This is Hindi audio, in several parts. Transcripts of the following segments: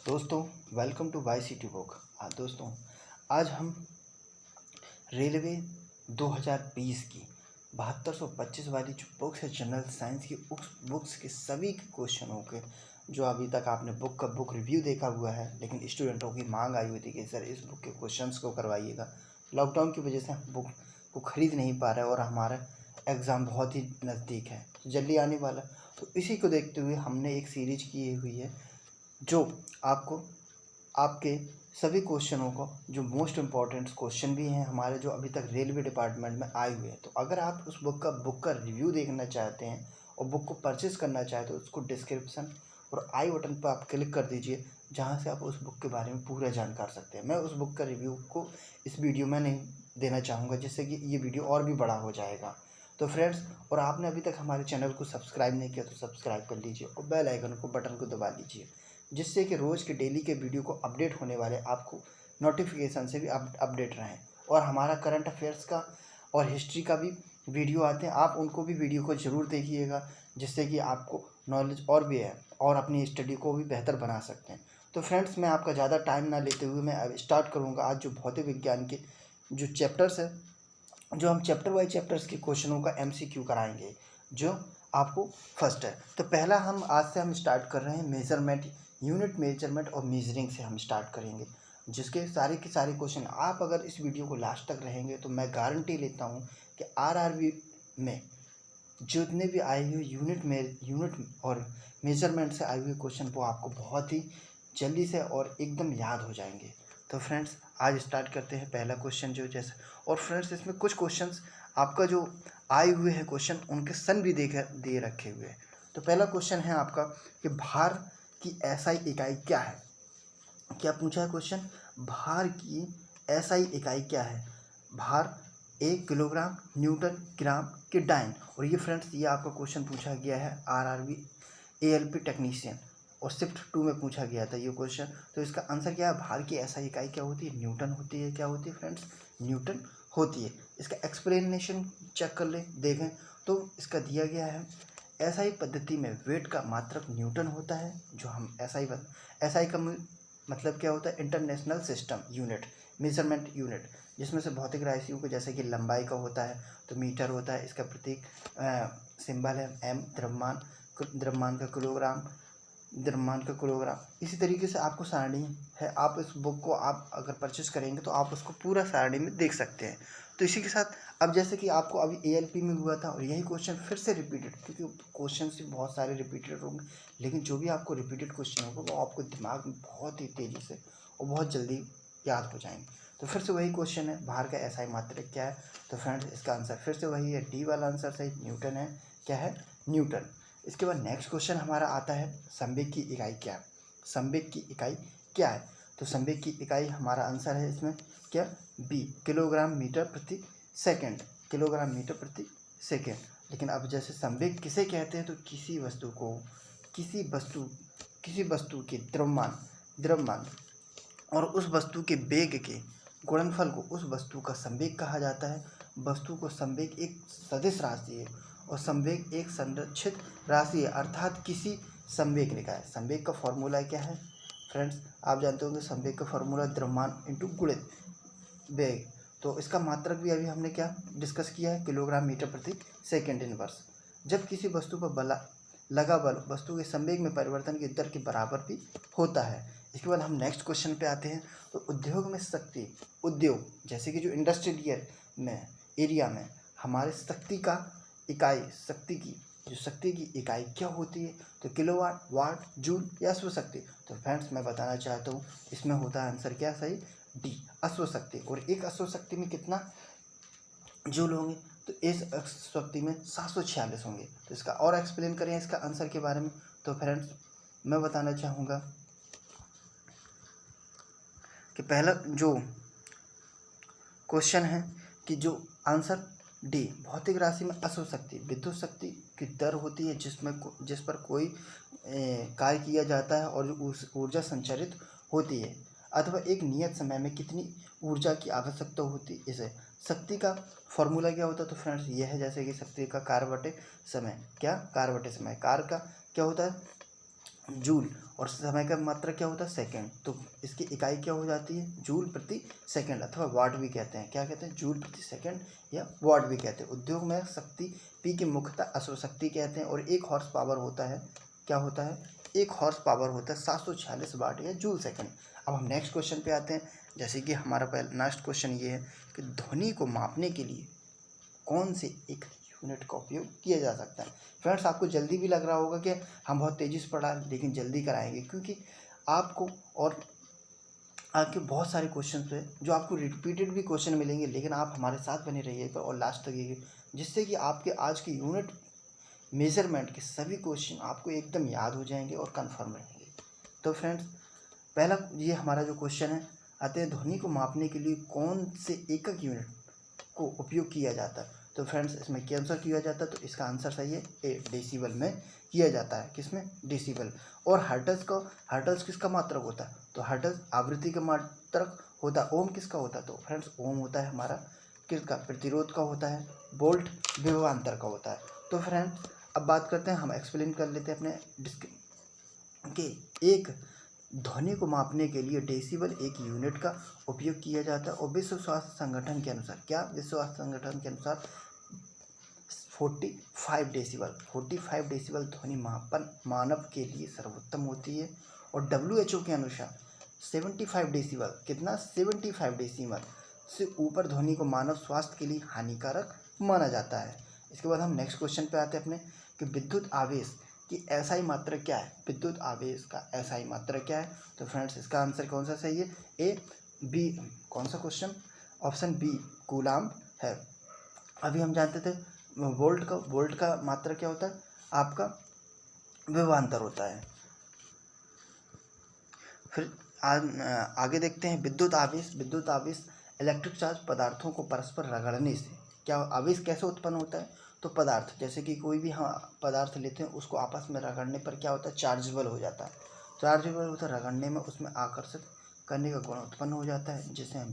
दोस्तों, welcome to Y city book. दोस्तों, आज हम रेलवे 2020 की 7225 वाली जो बुक्स है जनरल साइंस की, उस बुक्स के सभी के क्वेश्चनों के जो अभी तक आपने बुक रिव्यू देखा हुआ है, लेकिन स्टूडेंटों की मांग आई हुई थी कि सर इस बुक के क्वेश्चंस को करवाइएगा। लॉकडाउन की वजह से हम बुक को ख़रीद नहीं पा रहे और हमारा एग्ज़ाम बहुत ही नज़दीक है, जल्दी आने वाला। तो इसी को देखते हुए हमने एक सीरीज की हुई है जो आपको आपके सभी क्वेश्चनों को, जो मोस्ट इम्पॉर्टेंट क्वेश्चन भी हैं हमारे, जो अभी तक रेलवे डिपार्टमेंट में आए हुए हैं, तो अगर आप उस बुक का रिव्यू देखना चाहते हैं और बुक को परचेज़ करना चाहते हो तो उसको डिस्क्रिप्शन और आई बटन पर आप क्लिक कर दीजिए, जहां से आप उस बुक के बारे में पूरा जान कर सकते हैं। मैं उस बुक का रिव्यू को इस वीडियो में नहीं देना चाहूँगा, जिससे कि ये वीडियो और भी बड़ा हो जाएगा। तो फ्रेंड्स, और आपने अभी तक हमारे चैनल को सब्सक्राइब नहीं किया तो सब्सक्राइब कर लीजिए और बेल आइकन को बटन को दबा लीजिए, जिससे कि रोज़ के डेली के वीडियो को अपडेट होने वाले आपको नोटिफिकेशन से भी अपडेट रहें। और हमारा करंट अफेयर्स का और हिस्ट्री का भी वीडियो आते हैं, आप उनको भी वीडियो को ज़रूर देखिएगा, जिससे कि आपको नॉलेज और भी है और अपनी स्टडी को भी बेहतर बना सकते हैं। तो फ्रेंड्स, मैं आपका ज़्यादा टाइम ना लेते हुए मैं अब स्टार्ट करूँगा आज जो भौतिक विज्ञान के जो चैप्टर्स है, जो हम चैप्टर वाइज चैप्टर्स के क्वेश्चनों का एमसीक्यू कराएंगे, जो आपको फर्स्ट है। तो पहला हम आज से हम स्टार्ट कर रहे हैं मेजरमेंट, यूनिट मेजरमेंट और मेजरिंग से हम स्टार्ट करेंगे, जिसके सारे के सारे क्वेश्चन आप अगर इस वीडियो को लास्ट तक रहेंगे तो मैं गारंटी लेता हूँ कि आरआरबी में जितने भी आए हुए यूनिट और मेजरमेंट से आए हुए क्वेश्चन वो आपको बहुत ही जल्दी से और एकदम याद हो जाएंगे। तो फ्रेंड्स, आज स्टार्ट करते हैं पहला क्वेश्चन जो जैसे, और फ्रेंड्स इसमें कुछ क्वेश्चंस आपका जो आए हुए हैं क्वेश्चन उनके सन भी दे रखे हुए हैं। तो पहला क्वेश्चन है आपका कि भार की एसआई इकाई क्या है। क्या पूछा है क्वेश्चन, भार की एसआई इकाई क्या है। भार 1 किलोग्राम, न्यूटन, ग्राम के डाइन। और ये फ्रेंड्स, ये आपका क्वेश्चन पूछा गया है आरआरबी एएलपी टेक्नीशियन और शिफ्ट 2 में पूछा गया था ये क्वेश्चन। तो इसका आंसर क्या है, भार की एसआई इकाई क्या होती है, न्यूटन होती है। क्या होती है फ्रेंड्स, न्यूटन होती है। इसका एक्सप्लेनेशन चेक कर ले देखें तो इसका दिया गया है, एसआई पद्धति में वेट का मात्रक न्यूटन होता है। जो हम एसआई का मतलब क्या होता है, international system unit, measurement unit, जिसमें से भौतिक राशियों को जैसे कि लंबाई का होता है तो मीटर होता है, इसका प्रतीक सिंबल है एम। द्रव्यमान का किलोग्राम, इसी तरीके से आपको सारणी है। आप इस बुक को आप अगर परचेस करेंगे तो आप उसको पूरा सारणी में देख सकते हैं। तो इसी के साथ अब जैसे कि आपको अभी एएलपी में हुआ था और यही क्वेश्चन फिर से रिपीटेड, क्योंकि क्वेश्चन भी बहुत सारे रिपीटेड होंगे, लेकिन जो भी आपको रिपीटेड क्वेश्चन होगा वो आपको दिमाग में बहुत ही तेज़ी से और बहुत जल्दी याद हो जाएंगे। तो फिर से वही क्वेश्चन है, भार का एसआई मात्रक क्या है। तो फ्रेंड्स, इसका आंसर फिर से वही है, डी वाला आंसर सही न्यूटन है। क्या है, न्यूटन। इसके बाद नेक्स्ट क्वेश्चन हमारा आता है, संवेग की इकाई क्या है। संवेग की इकाई क्या है। तो संवेग की इकाई हमारा आंसर है इसमें क्या, बी, किलोग्राम मीटर प्रति सेकंड। किलोग्राम मीटर प्रति सेकंड। लेकिन अब जैसे संवेग किसे कहते हैं, तो किसी वस्तु के द्रव्यमान और उस वस्तु के वेग के गुणनफल को उस वस्तु का संवेग कहा जाता है। वस्तु को संवेग एक सदिश राशि है और संवेग एक संरक्षित राशि है, अर्थात किसी संवेग निकाय। संवेग का फॉर्मूला क्या है फ्रेंड्स, आप जानते होंगे, संवेग का फॉर्मूला द्रव्यमान इंटू गुणित वेग। तो इसका मात्रक भी अभी हमने क्या डिस्कस किया है, किलोग्राम मीटर प्रति सेकंड इनवर्स। जब किसी वस्तु पर लगा बल वस्तु के संवेग में परिवर्तन की दर के बराबर भी होता है। इसके बाद हम नेक्स्ट क्वेश्चन पे आते हैं। तो उद्योग में शक्ति, उद्योग जैसे कि जो इंडस्ट्रियल में एरिया में हमारे शक्ति की इकाई क्या होती है। तो किलोवाट, वाट, जूल या अश्व शक्ति। तो फ्रेंड्स, मैं बताना चाहता हूँ इसमें होता है आंसर क्या सही, डी, अश्व शक्ति। और एक अश्व शक्ति में कितना जूल होंगे, तो इस अश्व शक्ति में 746 होंगे। तो इसका और एक्सप्लेन करें इसका आंसर के बारे में, तो फ्रेंड्स मैं बताना चाहूँगा कि पहला जो क्वेश्चन है कि जो आंसर डी, भौतिक राशि में अश्व शक्ति विद्युत शक्ति की दर होती है जिस पर कोई कार्य किया जाता है और उस ऊर्जा संचारित होती है, अथवा एक नियत समय में कितनी ऊर्जा की आवश्यकता होती है। इसे शक्ति का फॉर्मूला क्या होता है, तो फ्रेंड्स यह है जैसे कि शक्ति का कार्य बटे समय। क्या, कार्य बटे समय, कार्य का क्या होता है जूल और समय का मात्रक क्या होता है सेकंड, तो इसकी इकाई क्या हो जाती है जूल प्रति सेकंड अथवा वाट भी कहते हैं। क्या कहते हैं? जूल प्रति सेकंड या वाट भी कहते हैं। उद्योग में शक्ति पी की मुख्यतः अश्वशक्ति कहते हैं और 1 हॉर्स पावर होता है। क्या होता है? 1 हॉर्स पावर होता है 746 वाट या जूल सेकंड। अब हम नेक्स्ट क्वेश्चन पे आते हैं। जैसे कि हमारा पहला नेक्स्ट क्वेश्चन ये है कि ध्वनि को मापने के लिए कौन से एक यूनिट का उपयोग किया जा सकता है। फ्रेंड्स, आपको जल्दी भी लग रहा होगा कि हम बहुत तेज़ी से पढ़ा लेकिन जल्दी कराएंगे, क्योंकि आपको और आपके बहुत सारे क्वेश्चन पे जो आपको रिपीटेड भी क्वेश्चन मिलेंगे, लेकिन आप हमारे साथ बने रहिएगा और लास्ट तक ये, जिससे कि आपके आज के यूनिट मेजरमेंट के सभी क्वेश्चन आपको एकदम याद हो जाएंगे और कंफर्म रहेंगे। तो फ्रेंड्स, पहला ये हमारा जो क्वेश्चन है आते हैं, ध्वनि को मापने के लिए कौन से एकक यूनिट को उपयोग किया जाता है। तो फ्रेंड्स, इसमें क्या आंसर किया जाता है? तो इसका आंसर सही है ए, डेसिबल में किया जाता है। किसमें? डेसिबल। और हर्ट्ज किसका मात्रक होता है? तो हर्ट्ज आवृत्ति का मात्रक होता है। ओम किसका होता है? तो फ्रेंड्स, ओम होता है हमारा किसका? प्रतिरोध का होता है। वोल्ट विभवांतर का होता है। तो फ्रेंड्स, अब बात करते हैं, हम एक्सप्लेन कर लेते हैं अपने कि एक ध्वनि को मापने के लिए डेसिबल एक यूनिट का उपयोग किया जाता है और विश्व स्वास्थ्य संगठन के अनुसार, क्या विश्व स्वास्थ्य संगठन के अनुसार 45 डेसिबल ध्वनि मापन मानव के लिए सर्वोत्तम होती है। और WHO के अनुसार 75 डेसिबल, कितना? 75 डेसिबल से ऊपर ध्वनि को मानव स्वास्थ्य के लिए हानिकारक माना जाता है। इसके बाद हम नेक्स्ट क्वेश्चन पे आते हैं अपने कि विद्युत आवेश की एसआई मात्रक क्या है। विद्युत आवेश का एसआई मात्रक क्या है? तो फ्रेंड्स, इसका आंसर कौन सा सही है? ए, बी। कौन सा क्वेश्चन? ऑप्शन बी कूलाम्ब है। अभी हम जानते थे वोल्ट का मात्रक क्या होता है? आपका विभवांतर होता है। फिर आगे देखते हैं विद्युत आवेश इलेक्ट्रिक चार्ज पदार्थों को परस्पर रगड़ने से क्या आवेश कैसे उत्पन्न होता है? तो पदार्थ, जैसे कि कोई भी हम पदार्थ लेते हैं, उसको आपस में रगड़ने पर क्या होता है? चार्जेबल हो जाता है। चार्जेबल होता है, रगड़ने में उसमें आकर्षित करने का गुण उत्पन्न हो जाता है, जिसे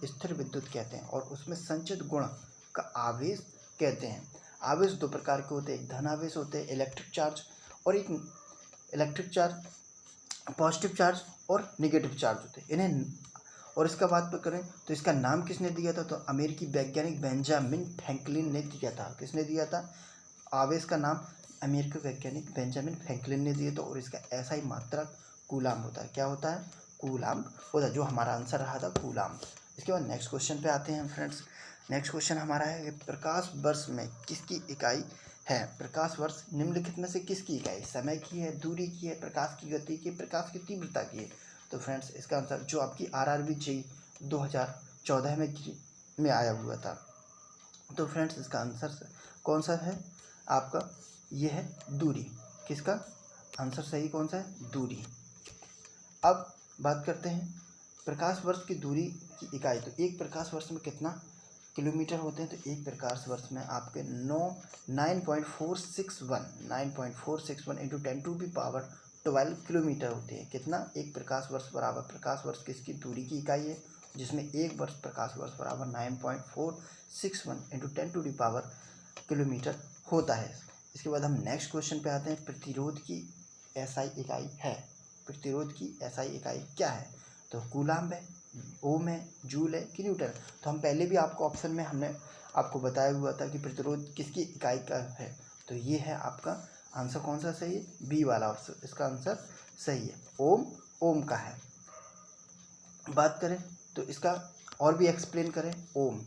स्थिर विद्युत कहते हैं और उसमें संचित गुण का आवेश कहते हैं। आवेश 2 प्रकार के होते हैं, एक धन आवेश होते हैं इलेक्ट्रिक चार्ज, और एक इलेक्ट्रिक चार्ज पॉजिटिव चार्ज और नेगेटिव चार्ज होते हैं इन्हें। और इसका बात पर करें तो इसका नाम किसने दिया था? तो अमेरिकी वैज्ञानिक बेंजामिन फ्रैंकलिन ने दिया था। किसने दिया था? आवेश का नाम अमेरिकी वैज्ञानिक बेंजामिन फ्रैंकलिन ने दिया था और इसका ऐसा ही मात्रक कूलाम्ब होता है। क्या होता है? कूलाम्ब होता है, जो हमारा आंसर रहा था कूलाम्ब। इसके बाद नेक्स्ट क्वेश्चन पे आते हैं फ्रेंड्स। नेक्स्ट क्वेश्चन हमारा है कि प्रकाश वर्ष में किसकी इकाई है? प्रकाश वर्ष निम्नलिखित में से किसकी इकाई? समय की है, दूरी की है, प्रकाश की गति की, प्रकाश की तीव्रता की है। तो फ्रेंड्स, इसका आंसर जो आपकी RRB JEE 2014 में आया हुआ था। तो फ्रेंड्स, इसका आंसर कौन सा है आपका? ये है दूरी। किसका आंसर सही कौन सा है? दूरी। अब बात करते हैं प्रकाश वर्ष की दूरी की इकाई। तो एक प्रकाश वर्ष में कितना किलोमीटर होते हैं? तो एक प्रकाश वर्ष में आपके 9.461 इंटू 10⁻12 किलोमीटर होते हैं। कितना? एक प्रकाश वर्ष बराबर, प्रकाश वर्ष किसकी दूरी की इकाई है, जिसमें एक वर्ष प्रकाश वर्ष बराबर 9.461 इंटू 10⁻12 किलोमीटर होता है। इसके बाद हम नेक्स्ट क्वेश्चन पे आते हैं। प्रतिरोध की एसआई इकाई है। प्रतिरोध की एसआई इकाई क्या है? तो कूलाम्ब है, ओम है, जूल है कि न्यूटन है। तो हम पहले भी आपको ऑप्शन में हमने आपको बताया हुआ था कि प्रतिरोध किसकी इकाई का है। तो ये है आपका आंसर कौन सा सही है? बी वाला ऑप्शन, इसका आंसर सही है। ओम का है। बात करें तो इसका और भी एक्सप्लेन करें। ओम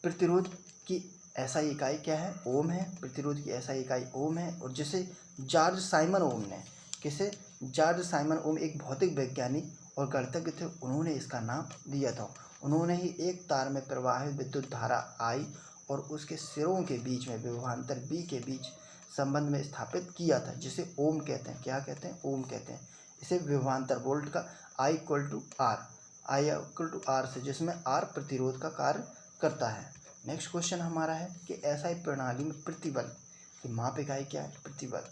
प्रतिरोध की एसआई इकाई क्या है? ओम है। प्रतिरोध की एसआई इकाई ओम है। और जिसे जॉर्ज साइमन ओम ने, किसे? जॉर्ज साइमन ओम एक भौतिक वैज्ञानिक और गणितज्ञ थे, उन्होंने इसका नाम दिया था। उन्होंने ही एक तार में प्रवाहित विद्युत धारा I और उसके सिरों के बीच में विभवांतर B के बीच संबंध में स्थापित किया था, जिसे ओम कहते हैं। क्या कहते हैं? ओम कहते हैं। इसे विभवांतर वोल्ट का I = R से, जिसमें R प्रतिरोध का कार्य करता है। नेक्स्ट क्वेश्चन हमारा है कि एसआई प्रणाली में प्रतिबल की माप इकाई क्या है? प्रतिबल।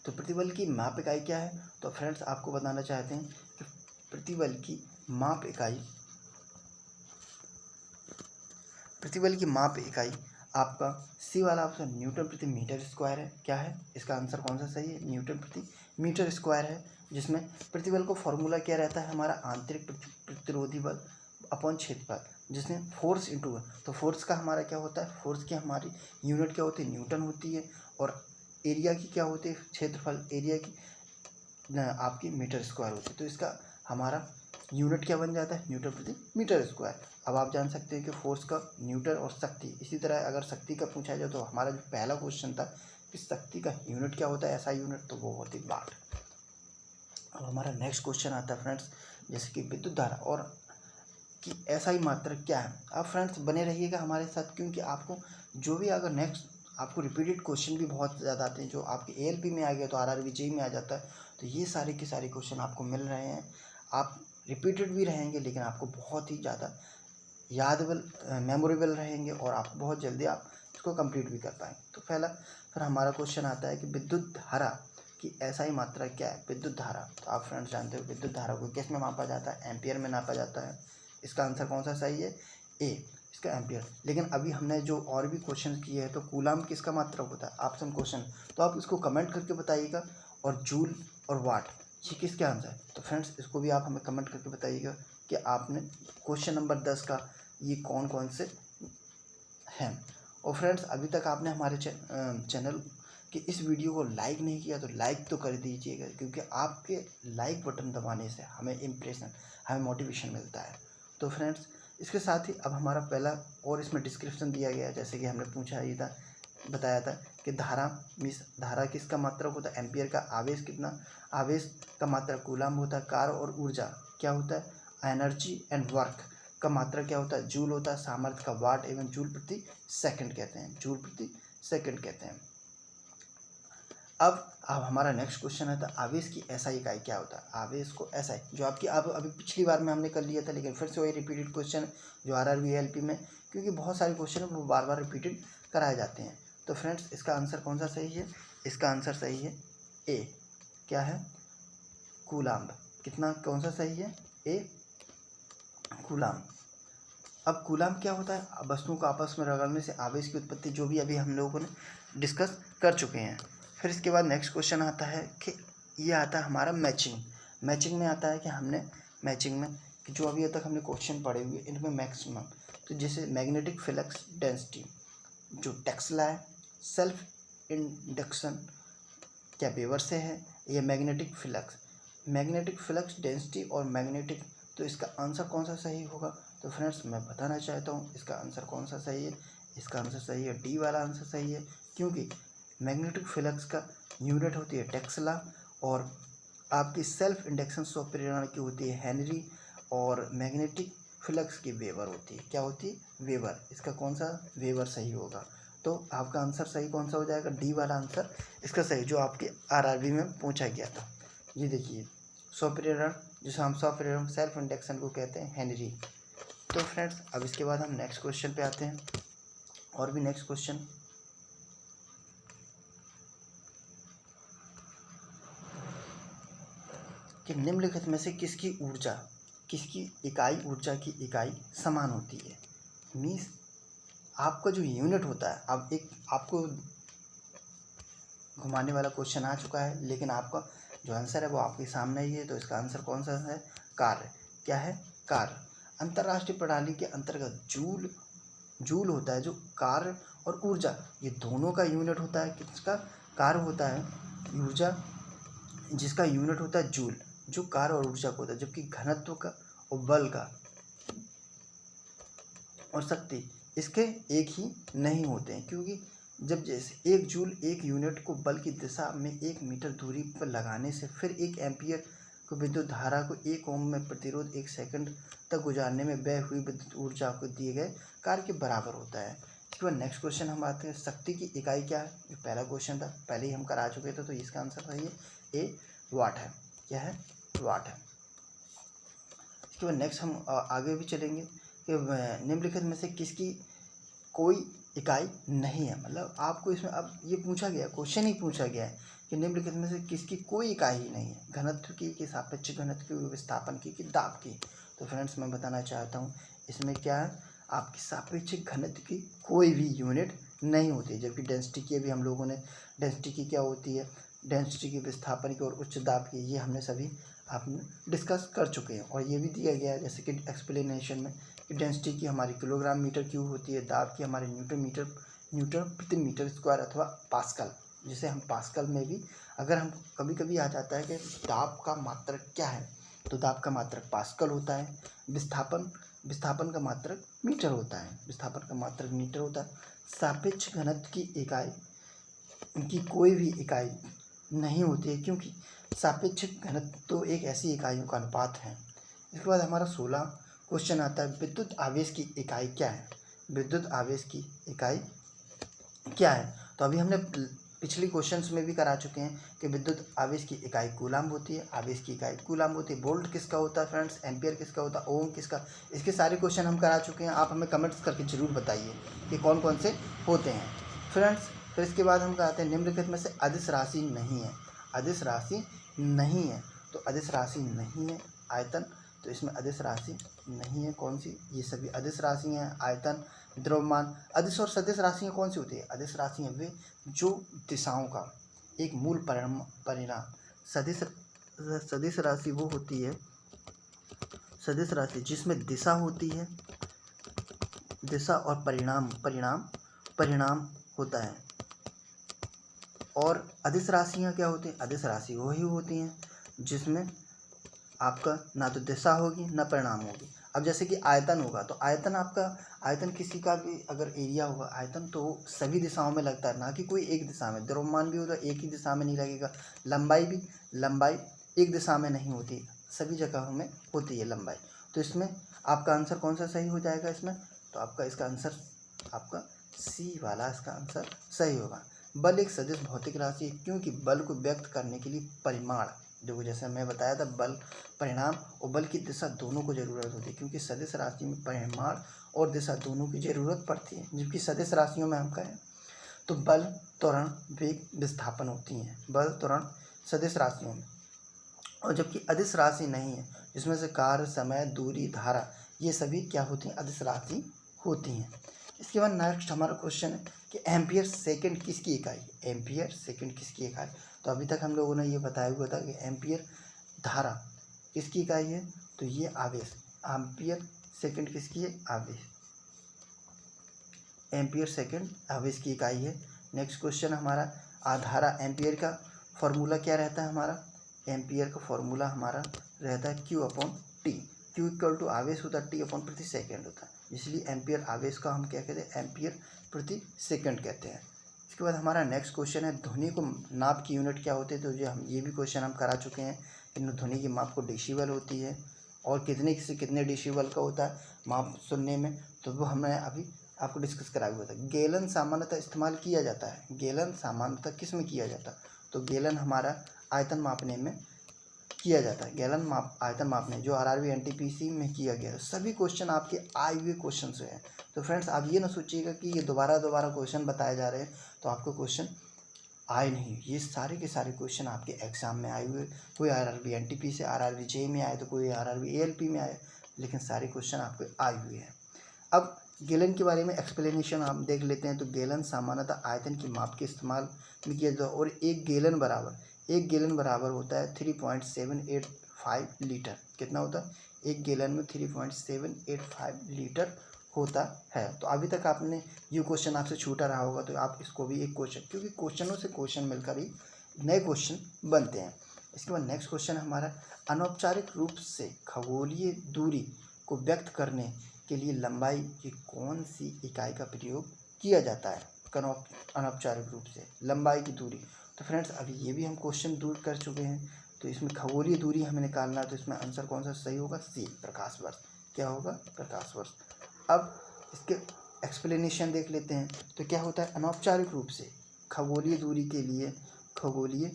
तो प्रतिबल की माप इकाई क्या है? तो फ्रेंड्स, आपको बताना चाहते हैं कि प्रतिबल की माप इकाई आपका सी वाला ऑप्शन न्यूटन प्रति मीटर स्क्वायर है। क्या है इसका आंसर, कौन सा सही है, न्यूटन प्रति मीटर स्क्वायर है, जिसमें प्रतिबल को फॉर्मूला क्या रहता है हमारा, आंतरिक प्रतिरोधी बल अपॉन क्षेत्रफल, जिसमें फोर्स इंटू, तो फोर्स का हमारा क्या होता है, फोर्स की हमारी यूनिट क्या होती है, न्यूटन होती है, और एरिया की क्या होती है, क्षेत्रफल, एरिया की आपकी मीटर स्क्वायर होती है। तो इसका हमारा यूनिट क्या बन जाता है, न्यूटन प्रति मीटर स्क्वायर। अब आप जान सकते हैं कि फोर्स का न्यूटन और शक्ति, इसी तरह अगर शक्ति का पूछा जाए तो हमारा जो पहला क्वेश्चन था कि शक्ति का यूनिट क्या होता है, ऐसा यूनिट, तो वो होती है वाट। अब हमारा नेक्स्ट क्वेश्चन आता है फ्रेंड्स, जैसे कि विद्युत धारा और कि एसआई मात्रक क्या है। अब फ्रेंड्स बने रहिएगा हमारे साथ, क्योंकि आपको जो भी अगर नेक्स्ट आपको रिपीटेड क्वेश्चन भी बहुत ज़्यादा आते हैं, जो आपके एएलपी में आ गया तो आरआरबी जेईई में आ जाता है, तो ये सारे के सारे क्वेश्चन आपको मिल रहे हैं। आप रिपीटेड भी रहेंगे लेकिन आपको बहुत ही ज़्यादा यादेबल मेमोरेबल रहेंगे और आप बहुत जल्दी आप इसको कंप्लीट भी कर पाएंगे। तो पहला फिर हमारा क्वेश्चन आता है कि विद्युत धारा की एसआई मात्रा क्या है। विद्युत धारा, तो आप फ्रेंड्स जानते हो विद्युत धारा को किस में मापा जाता है, एम्पियर में नापा जाता है। इसका आंसर कौन सा सही है, ए इसका एम्पियर। लेकिन अभी हमने जो और भी क्वेश्चन किए हैं, तो कूलाम किसका मात्रक होता है, ऑप्शन क्वेश्चन, तो आप इसको कमेंट करके बताइएगा। और जूल और वाट ये किसके आंसर है, तो फ्रेंड्स इसको भी आप हमें कमेंट करके बताइएगा कि आपने क्वेश्चन नंबर 10 का ये कौन कौन से हैं। और फ्रेंड्स अभी तक आपने हमारे चैनल कि इस वीडियो को लाइक नहीं किया तो लाइक तो कर दीजिएगा, क्योंकि आपके लाइक बटन दबाने से हमें इम्प्रेशन, हमें मोटिवेशन मिलता है। तो फ्रेंड्स इसके साथ ही अब हमारा पहला और इसमें डिस्क्रिप्शन दिया गया है, जैसे कि हमने पूछा ये था, बताया था कि धारा मीन्स धारा किसका मात्रक होता है, एम्पियर का। आवेश कितना, आवेश का मात्रक कूलाम होता है। कार्य और ऊर्जा क्या होता है, एनर्जी एंड वर्क का मात्रक क्या होता है, जूल होता है। सामर्थ्य का वाट एवं जूल प्रति सेकंड कहते हैं, जूल प्रति सेकंड कहते हैं। अब हमारा नेक्स्ट क्वेश्चन है, आवेश की एसआई इकाई क्या होता है। आवेश को एसआई जो आपकी अब अभी पिछली बार में हमने कर लिया था, लेकिन फिर से वही रिपीटेड क्वेश्चन जो आरआरबी एएलपी में, क्योंकि बहुत सारे क्वेश्चन है वो बार बार रिपीटेड कराए जाते हैं। तो फ्रेंड्स इसका आंसर कौन सा सही है, इसका आंसर सही है ए, क्या है, कूलाम्ब। कितना, कौन सा सही है, ए कूलाम्ब। अब कूलाम्ब क्या होता है, वस्तुओं को आपस में रगड़ने से आवेश की उत्पत्ति, जो भी अभी हम लोगों ने डिस्कस कर चुके हैं। फिर इसके बाद नेक्स्ट क्वेश्चन आता है कि ये आता है हमारा मैचिंग। मैचिंग में आता है कि हमने मैचिंग में कि जो अभी तक हमने क्वेश्चन पढ़े हुए इनमें मैक्सिमम, तो जैसे मैग्नेटिक फ्लक्स डेंसिटी जो टेस्ला है, सेल्फ इंडक्शन क्या वेबर से है, ये मैग्नेटिक फ्लक्स डेंसिटी और मैग्नेटिक, तो इसका आंसर कौन सा सही होगा। तो फ्रेंड्स मैं बताना चाहता हूँ इसका आंसर कौन सा सही है, इसका आंसर सही है डी वाला आंसर सही है, क्योंकि मैग्नेटिक फ्लक्स का यूनिट होती है टेस्ला और आपकी सेल्फ इंडक्शन स्व प्रेरण की होती है हेनरी, और मैग्नेटिक फ्लक्स की वेबर होती है, क्या होती है, वेबर। इसका कौन सा वेबर सही होगा, तो आपका आंसर सही कौन सा हो जाएगा, डी वाला आंसर इसका सही, जो आपके आरआरबी में पूछा गया था। ये देखिए स्वप्रेरण, जिसे हम स्वप्रेरण सेल्फ इंडक्शन को कहते हैं हेनरी। तो फ्रेंड्स अब इसके बाद हम नेक्स्ट क्वेश्चन पे आते हैं, और भी नेक्स्ट क्वेश्चन कि निम्नलिखित में से किसकी ऊर्जा, किसकी इकाई ऊर्जा की इकाई समान होती है। मीन्स आपका जो यूनिट होता है, अब एक आपको घुमाने वाला क्वेश्चन आ चुका है, लेकिन आपका जो आंसर है वो आपके सामने ही है। तो इसका आंसर कौन सा है, कार्य। क्या है, कार्य। अंतर्राष्ट्रीय प्रणाली के अंतर्गत जूल होता है, जो कार्य और ऊर्जा ये दोनों का यूनिट होता है। किसका, कार्य होता है, ऊर्जा जिसका यूनिट होता है जूल, जो कार्य और ऊर्जा को होता है, जबकि घनत्व का और बल का और शक्ति इसके एक ही नहीं होते हैं, क्योंकि जब जैसे एक जूल एक यूनिट को बल की दिशा में 1 मीटर दूरी पर लगाने से फिर 1 एम्पियर को विद्युत धारा को 1 ओम में प्रतिरोध 1 सेकंड तक गुजारने में व्यय हुई विद्युत ऊर्जा को दिए गए कार्य के बराबर होता है। इसके बाद नेक्स्ट क्वेश्चन हम आते हैं, शक्ति की इकाई क्या है। जो पहला क्वेश्चन था पहले ही हम करा चुके थे, तो इसका आंसर सही है ए, वाट है। क्या है, वाट है। इसके बाद नेक्स्ट हम आगे भी चलेंगे कि निम्नलिखित में से किसकी कोई इकाई नहीं है। मतलब आपको इसमें अब ये पूछा गया, क्वेश्चन ही पूछा गया है कि निम्नलिखित में से किसकी कोई इकाई ही नहीं है, घनत्व की, कि सापेक्ष घनत्व की, विस्थापन की, कि दाब की। तो फ्रेंड्स मैं बताना चाहता हूँ इसमें क्या है, आपकी सापेक्ष घनत्व की कोई भी यूनिट नहीं होती, जबकि डेंसिटी की भी हम लोगों ने डेंसिटी की क्या होती है, डेंसिटी की विस्थापन की और उच्च दाब की, ये हमने सभी आपने डिस्कस कर चुके हैं। और ये भी दिया गया है जैसे कि एक्सप्लेनेशन में कि डेंसिटी की हमारी किलोग्राम मीटर क्यूब होती है, दाब की हमारी न्यूटन प्रति मीटर स्क्वायर अथवा पास्कल, जिसे हम पास्कल में भी अगर हम कभी कभी आ जाता है कि दाब का मात्रक क्या है, तो दाब का मात्रक पास्कल होता है। विस्थापन का मात्रक मीटर होता है, विस्थापन का मात्रक मीटर होता है। सापेक्ष घनत्व की इकाई की कोई भी इकाई नहीं होती है, क्योंकि सापेक्ष घनत्व तो एक ऐसी इकाइयों का अनुपात है। इसके बाद हमारा 16 क्वेश्चन आता है, विद्युत आवेश की इकाई क्या है। विद्युत आवेश की इकाई क्या है, तो अभी हमने पिछली क्वेश्चंस में भी करा चुके हैं कि विद्युत आवेश की इकाई कूलाम्ब होती है, आवेश की इकाई कूलाम्ब होती है। वोल्ट किसका होता है फ्रेंड्स, एम्पियर किसका होता है, ओम किसका, इसके सारे क्वेश्चन हम करा चुके हैं। आप हमें कमेंट्स करके जरूर बताइए कि कौन कौन से होते हैं फ्रेंड्स। फिर इसके बाद हम कहते हैं निम्नलिखित में से अदिश राशि नहीं है। अदिश राशि नहीं है, तो अदिश राशि नहीं है आयतन, तो इसमें अदिश राशि नहीं है कौन सी, ये सभी अदिश राशि हैं। आयतन, द्रव्यमान। अदिश और सदिश राशियाँ कौन सी होती है, अदिश राशियाँ वे जो दिशाओं का एक मूल परिणाम। सदिश राशि वो होती है, सदिश राशि जिसमें दिशा होती है, दिशा और परिणाम होता है। और अदिश राशियाँ क्या होती हैं, अदिश राशि वही होती हैं जिसमें आपका ना तो दिशा होगी ना परिणाम होगी। अब जैसे कि आयतन होगा, तो आयतन आपका, आयतन किसी का भी अगर एरिया होगा आयतन, तो वो सभी दिशाओं में लगता है, ना कि कोई एक दिशा में। द्रव्यमान भी होगा एक ही दिशा में नहीं लगेगा। लंबाई एक दिशा में नहीं होती, सभी जगहों में होती है लंबाई। तो इसमें आपका आंसर कौन सा सही हो जाएगा इसमें, तो आपका इसका आंसर आपका सी वाला इसका आंसर सही होगा। बल एक सदिश भौतिक राशि है, क्योंकि बल को व्यक्त करने के लिए परिमाण, देखो जैसे मैं बताया था, बल परिणाम और बल की दिशा दोनों को ज़रूरत होती है, क्योंकि सदिश राशि में परिमाण और दिशा दोनों की ज़रूरत पड़ती है। जबकि सदिश राशियों में हम कहें तो बल, त्वरण, वेग, विस्थापन होती हैं, बल, त्वरण सदिश राशियों में। और जबकि अदिश राशि नहीं है, जिसमें से कार्य, समय, दूरी, धारा, ये सभी क्या होती हैं, अदिश राशि होती हैं। इसके बाद नेक्स्ट हमारा क्वेश्चन है कि एम्पियर सेकंड किसकी इकाई है। एम्पियर सेकंड किसकी इकाई, तो अभी तक हम लोगों ने ये बताया हुआ था कि एम्पियर धारा किसकी इकाई है, तो ये आवेश। एम्पियर सेकंड किसकी है, आवेश। एम्पियर सेकंड आवेश की इकाई है। नेक्स्ट क्वेश्चन हमारा धारा, एम्पियर का फॉर्मूला क्या रहता है हमारा, एम्पियर का फॉर्मूला हमारा रहता है Q upon T. Q equal to आवेश होता है, T अपॉन प्रति सेकंड होता है, इसलिए एम्पियर आवेश का हम क्या कहते हैं, एम्पियर प्रति सेकंड कहते हैं। इसके बाद हमारा नेक्स्ट क्वेश्चन है ध्वनि को नाप की यूनिट क्या होती है, तो ये भी क्वेश्चन हम करा चुके हैं कि ध्वनि की माप को डेसिबल होती है, और कितने से कितने डेसिबल का होता है माप सुनने में, तो वो हमने अभी आपको डिस्कस कराया हुआ था। गैलन सामान्यतः इस्तेमाल किया जाता है, गैलन सामान्यतः किस में किया जाता है, तो गैलन हमारा आयतन मापने में किया जाता है। गैलन आयतन मापने जो आरआरबी एनटीपीसी में किया गया है। सभी क्वेश्चन आपके आए हुए क्वेश्चन से हैं, तो फ्रेंड्स आप ये ना सोचिएगा कि ये दोबारा क्वेश्चन बताए जा रहे हैं तो आपको क्वेश्चन आए नहीं, ये सारे के सारे क्वेश्चन आपके एग्जाम में आए हुए। कोई आरआरबी एनटीपी से, आरआरबी जेई में आए, तो कोई आरआरबी एएलपी में आए, लेकिन सारे क्वेश्चन आपके आए हुए हैं। अब गैलन के बारे में एक्सप्लेनेशन आप देख लेते हैं। तो गैलन सामान्यतः आयतन की माप के इस्तेमाल में किया जाता है, और एक गैलन बराबर होता है 3.785 लीटर। कितना होता है, एक गैलन में 3.785 लीटर होता है। तो अभी तक आपने ये क्वेश्चन आपसे छूटा रहा होगा, तो आप इसको भी एक क्वेश्चन, क्योंकि क्वेश्चनों से क्वेश्चन मिलकर ही नए क्वेश्चन बनते हैं। इसके बाद नेक्स्ट क्वेश्चन हमारा, अनौपचारिक रूप से खगोलीय दूरी को व्यक्त करने के लिए लंबाई की कौन सी इकाई का प्रयोग किया जाता है। अनौपचारिक रूप से लंबाई की दूरी, तो फ्रेंड्स अभी ये भी हम क्वेश्चन दूर कर चुके हैं। तो इसमें खगोलीय दूरी हमें निकालना है, तो इसमें आंसर कौन सा सही होगा, सी, प्रकाश वर्ष। क्या होगा, प्रकाश वर्ष। अब इसके एक्सप्लेनेशन देख लेते हैं। तो क्या होता है, अनौपचारिक रूप से खगोलीय दूरी के लिए, खगोलीय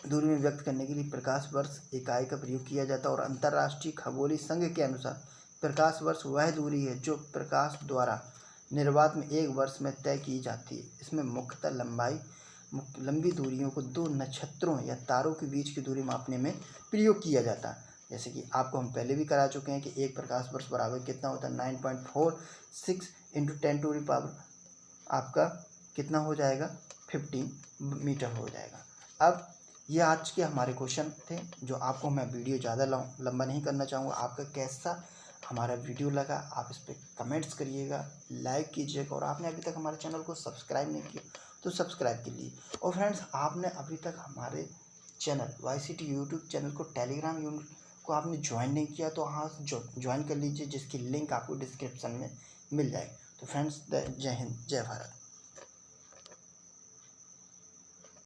दूरी में व्यक्त करने के लिए प्रकाश वर्ष इकाई का प्रयोग किया जाता है। और अंतर्राष्ट्रीय खगोलीय संघ के अनुसार प्रकाश वर्ष वह दूरी है जो प्रकाश द्वारा निर्वात में एक वर्ष में तय की जाती है। इसमें मुख्यतः लंबी दूरियों को दो नक्षत्रों या तारों के बीच की दूरी मापने में प्रयोग किया जाता है। जैसे कि आपको हम पहले भी करा चुके हैं कि एक प्रकाश वर्ष बराबर कितना होता है, 9.46 × 10⁻⁴ आपका कितना हो जाएगा, 15 मीटर हो जाएगा। अब ये आज के हमारे क्वेश्चन थे जो आपको मैं वीडियो ज़्यादा लंबा नहीं करना चाहूँगा। आपका कैसा हमारा वीडियो लगा आप इस पर कमेंट्स करिएगा, लाइक कीजिएगा, और आपने अभी तक हमारे चैनल को सब्सक्राइब नहीं किया तो सब्सक्राइब कर लीजिए। और फ्रेंड्स, आपने अभी तक हमारे चैनल YCT यूट्यूब चैनल को, टेलीग्राम यूनिट को आपने ज्वाइन नहीं किया तो हाँ ज्वाइन कर लीजिए, जिसकी लिंक आपको डिस्क्रिप्शन में मिल जाएगी। तो फ्रेंड्स, जय हिंद, जय भारत।